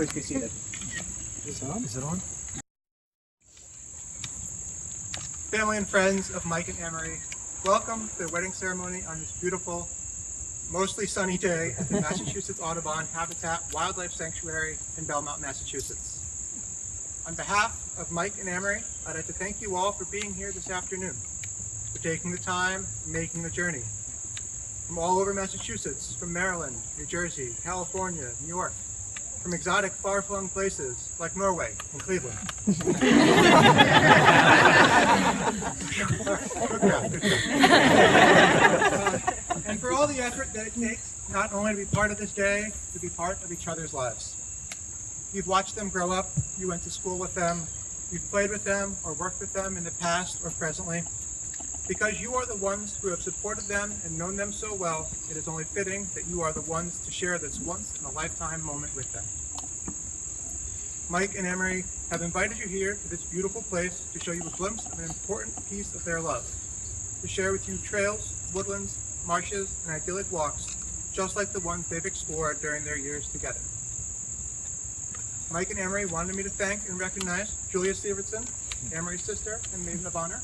Please be seated. Is it on? Family and friends of Mike and Amory, welcome to the wedding ceremony on this beautiful, mostly sunny day at the Massachusetts Audubon Habitat Wildlife Sanctuary in Belmont, Massachusetts. On behalf of Mike and Amory, I'd like to thank you all for being here this afternoon, for taking the time, and making the journey. From all over Massachusetts, from Maryland, New Jersey, California, New York, from exotic, far-flung places like Norway and Cleveland. And for all the effort that it takes not only to be part of this day, to be part of each other's lives. You've watched them grow up, you went to school with them, you've played with them or worked with them in the past or presently. Because you are the ones who have supported them and known them so well, it is only fitting that you are the ones to share this once-in-a-lifetime moment with them. Mike and Amory have invited you here to this beautiful place to show you a glimpse of an important piece of their love, to share with you trails, woodlands, marshes, and idyllic walks, just like the ones they've explored during their years together. Mike and Amory wanted me to thank and recognize Julia Sievertson, Amory's sister and maiden of honor,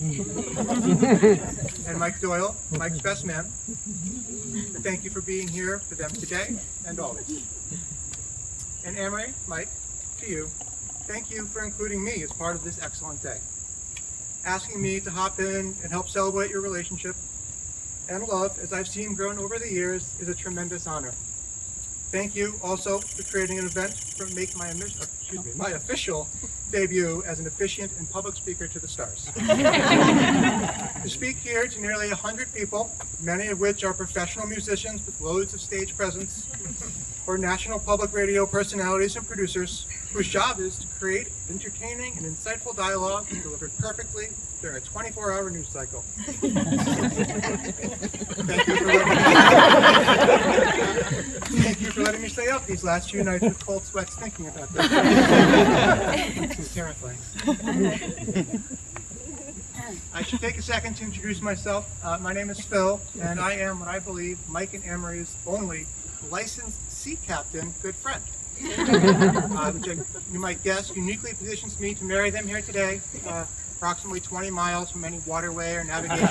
and Mike Doyle, Mike's best man. Thank you for being here for them today and always. And Amory, Mike, to you, thank you for including me as part of this excellent day. Asking me to hop in and help celebrate your relationship and love, as I've seen grown over the years, is a tremendous honor. Thank you also for creating an event for make my official debut as an officiant and public speaker to the stars. To speak here to nearly 100 people, many of which are professional musicians with loads of stage presence, or national public radio personalities and producers whose job is to create entertaining and insightful dialogue delivered perfectly during a 24-hour news cycle. Thank you for letting me stay up these last few nights with cold sweats thinking about this. It's terrifying. I should take a second to introduce myself. My name is Phil, and I am what I believe Mike and Amory's only licensed sea captain good friend. Which you might guess uniquely positions me to marry them here today, approximately 20 miles from any waterway or navigation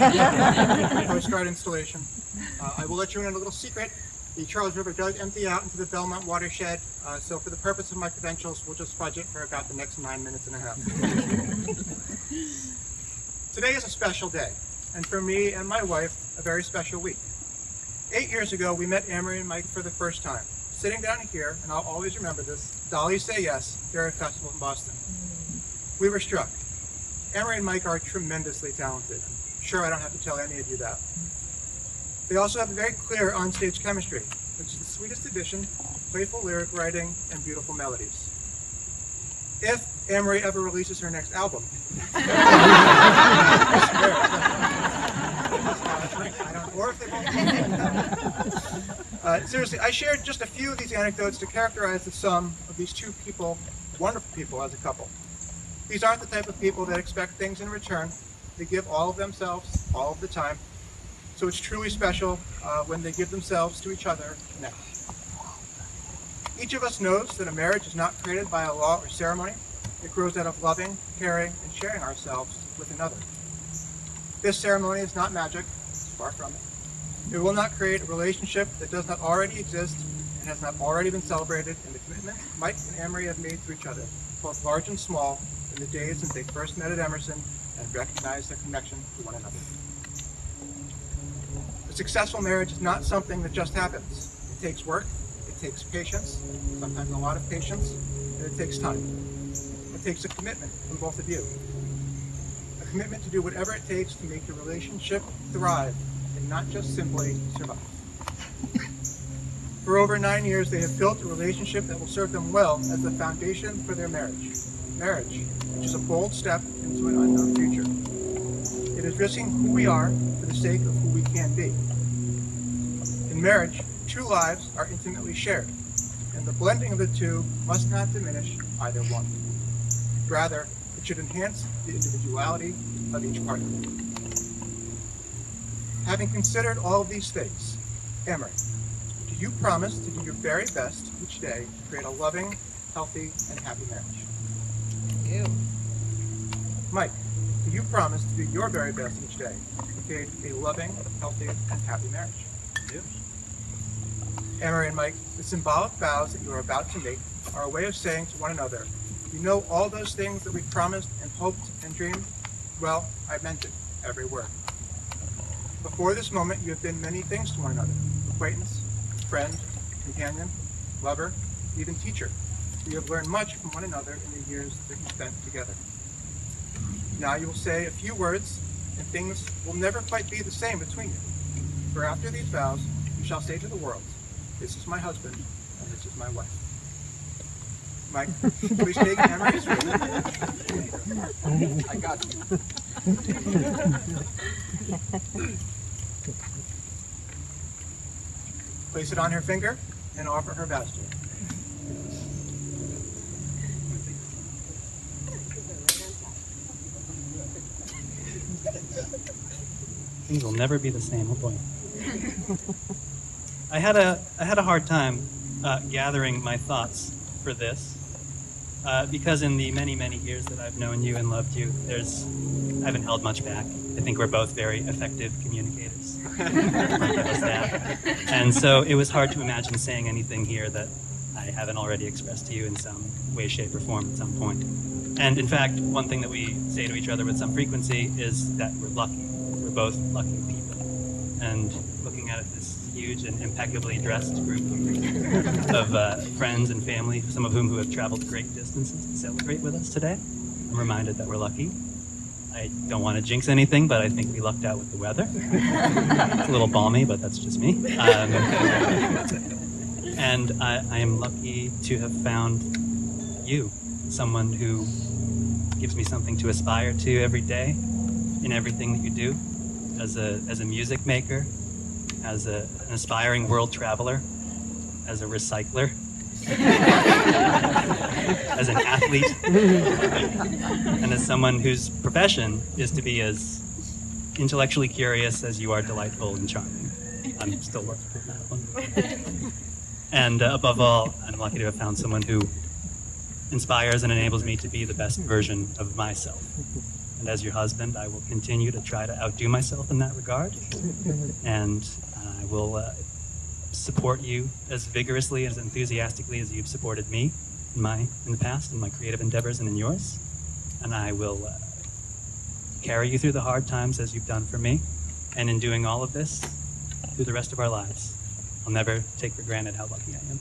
Coast Guard installation. I will let you in on a little secret. The Charles River does empty out into the Belmont watershed, so for the purpose of my credentials, we'll just fudge it for about the next 9 minutes and a half. Today is a special day, and for me and my wife, a very special week. 8 years ago, we met Amory and Mike for the first time, sitting down here, and I'll always remember this, Dolly Say Yes, Dairy Festival in Boston. We were struck. Amory and Mike are tremendously talented. I'm sure I don't have to tell any of you that. They also have a very clear onstage chemistry, which is the sweetest addition, playful lyric writing, and beautiful melodies. If Amory ever releases her next album, or if they won't. Seriously, I shared just a few of these anecdotes to characterize the sum of these two people, wonderful people as a couple. These aren't the type of people that expect things in return. They give all of themselves, all of the time. So it's truly special when they give themselves to each other now. Each of us knows that a marriage is not created by a law or ceremony. It grows out of loving, caring, and sharing ourselves with another. This ceremony is not magic, it's far from it. It will not create a relationship that does not already exist and has not already been celebrated in the commitment Mike and Amory have made to each other, both large and small, in the days since they first met at Emerson and recognized their connection to one another. A successful marriage is not something that just happens. It takes work, it it takes patience, sometimes a lot of patience, and it takes time. It takes a commitment from both of you. A commitment to do whatever it takes to make your relationship thrive and not just simply survive. For over 9 years, they have built a relationship that will serve them well as the foundation for their marriage. Marriage, which is a bold step into an unknown future. It is risking who we are for the sake of who we can be. In marriage, two lives are intimately shared, and the blending of the two must not diminish either one. Rather, it should enhance the individuality of each partner. Having considered all of these things, Amory, do you promise to do your very best each day to create a loving, healthy, and happy marriage? Ew. Mike, do you promise to do your very best each day to create a loving, healthy, and happy marriage? Yes. Amory and Mike, the symbolic vows that you are about to make are a way of saying to one another, you know all those things that we promised and hoped and dreamed? Well, I meant it, every word. Before this moment, you have been many things to one another: acquaintance, friend, companion, lover, even teacher. You have learned much from one another in the years that you spent together. Now you will say a few words, and things will never quite be the same between you. For after these vows, you shall say to the world, this is my husband, and this is my wife. Mike, please take Amory's ring. I got you. Place it on her finger and offer her vows to her. Things will never be the same. Oh boy. I had a hard time gathering my thoughts for this because in the many years that I've known you and loved you, I haven't held much back. I think we're both very effective communicators. And so it was hard to imagine saying anything here that I haven't already expressed to you in some way, shape, or form at some point. And in fact, one thing that we say to each other with some frequency is that we're lucky. We're both lucky people. And looking at this huge and impeccably dressed group of friends and family, some of whom who have traveled great distances to celebrate with us today, I'm reminded that we're lucky. I don't want to jinx anything, but I think we lucked out with the weather. It's a little balmy, but that's just me. And I am lucky to have found you, someone who gives me something to aspire to every day in everything that you do, as a music maker, as an aspiring world traveler, as a recycler, as an athlete, and as someone whose profession is to be as intellectually curious as you are delightful and charming. I'm still working on that one. And above all, I'm lucky to have found someone who inspires and enables me to be the best version of myself. And as your husband, I will continue to try to outdo myself in that regard. And I will support you as vigorously, as enthusiastically as you've supported me in the past, in my creative endeavors and in yours. And I will carry you through the hard times as you've done for me. And in doing all of this, through the rest of our lives, I'll never take for granted how lucky I am.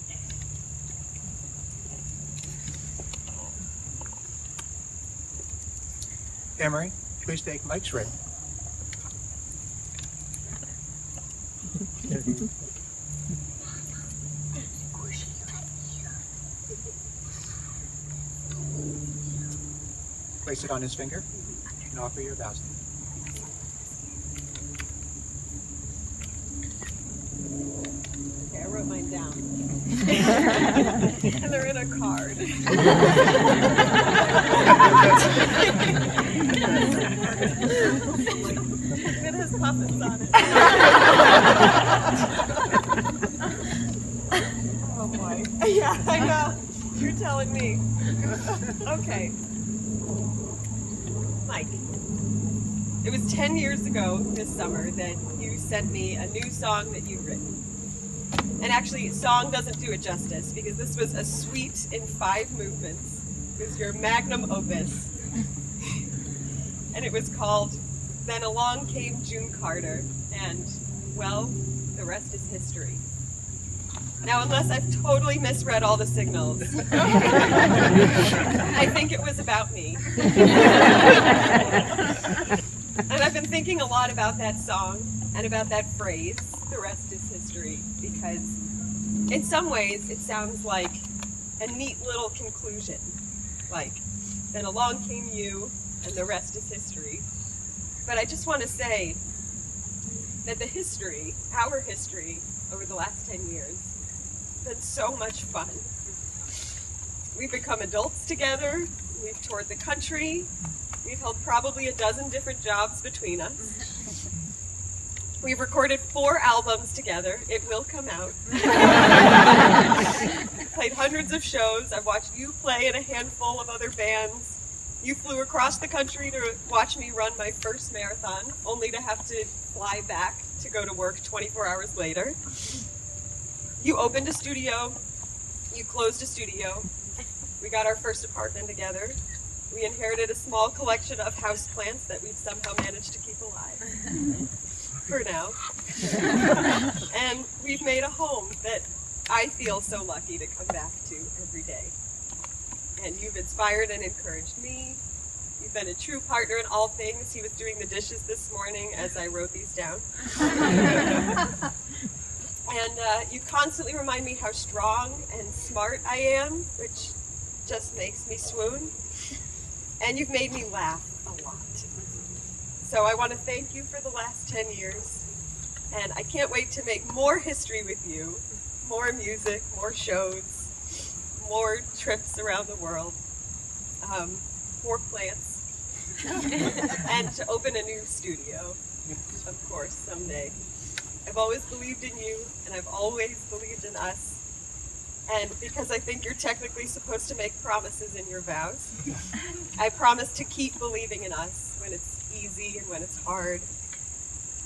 Amory, please take Mike's ring. Place it on his finger and offer your vows to him. Okay, I wrote mine down. And they're in a card. It has puppets on it. Oh boy. Yeah, I know. You're telling me. Okay. Mike, it was 10 years ago this summer that you sent me a new song that you'd written. And actually, song doesn't do it justice, because this was a suite in 5 movements. It was your magnum opus. And it was called Then Along Came June Carter, and, well, the rest is history. Now, unless I've totally misread all the signals, I think it was about me. And I've been thinking a lot about that song and about that phrase, "the rest is history," because in some ways it sounds like a neat little conclusion. Like, then along came you, and the rest is history. But I just want to say that the history, our history, over the last 10 years, has been so much fun. We've become adults together, we've toured the country, we've held probably a dozen different jobs between us. We've recorded 4 albums together. It will come out. Played hundreds of shows. I've watched you play in a handful of other bands. You flew across the country to watch me run my first marathon, only to have to fly back to go to work 24 hours later. You opened a studio. You closed a studio. We got our first apartment together. We inherited a small collection of houseplants that we've somehow managed to keep alive. For now. And we've made a home that I feel so lucky to come back to every day. And you've inspired and encouraged me. You've been a true partner in all things. He was doing the dishes this morning as I wrote these down. And you constantly remind me how strong and smart I am, which just makes me swoon. And you've made me laugh a lot. So I want to thank you for the last 10 years, and I can't wait to make more history with you, more music, more shows, more trips around the world, more plants, and to open a new studio, of course, someday. I've always believed in you, and I've always believed in us. And because I think you're technically supposed to make promises in your vows, I promise to keep believing in us when it's easy and when it's hard.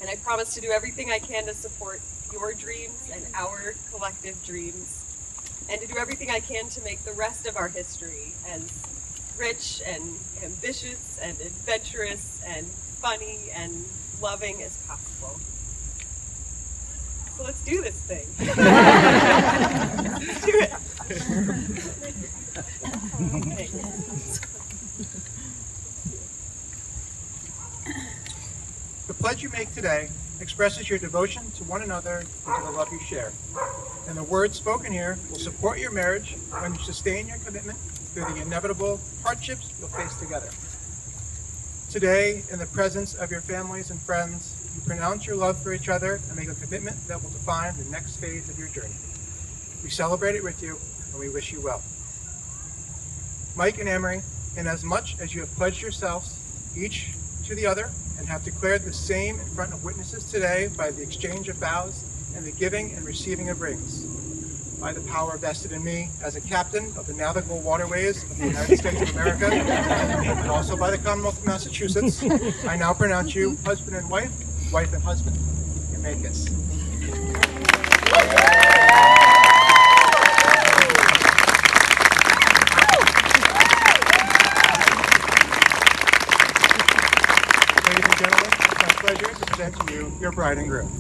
And I promise to do everything I can to support your dreams and our collective dreams, and to do everything I can to make the rest of our history as rich and ambitious and adventurous and funny and loving as possible. So let's do this thing. Let's do it. Okay. The pledge you make today expresses your devotion to one another and to the love you share. And the words spoken here will support your marriage when you sustain your commitment through the inevitable hardships you'll face together. Today, in the presence of your families and friends, you pronounce your love for each other and make a commitment that will define the next phase of your journey. We celebrate it with you, and we wish you well. Mike and Amory, inasmuch as you have pledged yourselves each to the other and have declared the same in front of witnesses today by the exchange of vows and the giving and receiving of rings, by the power vested in me as a captain of the navigable waterways of the United States of America, and also by the Commonwealth of Massachusetts, I now pronounce you husband and wife, wife and husband. You may kiss. Ladies and gentlemen, it's my pleasure to present to you your bride and groom.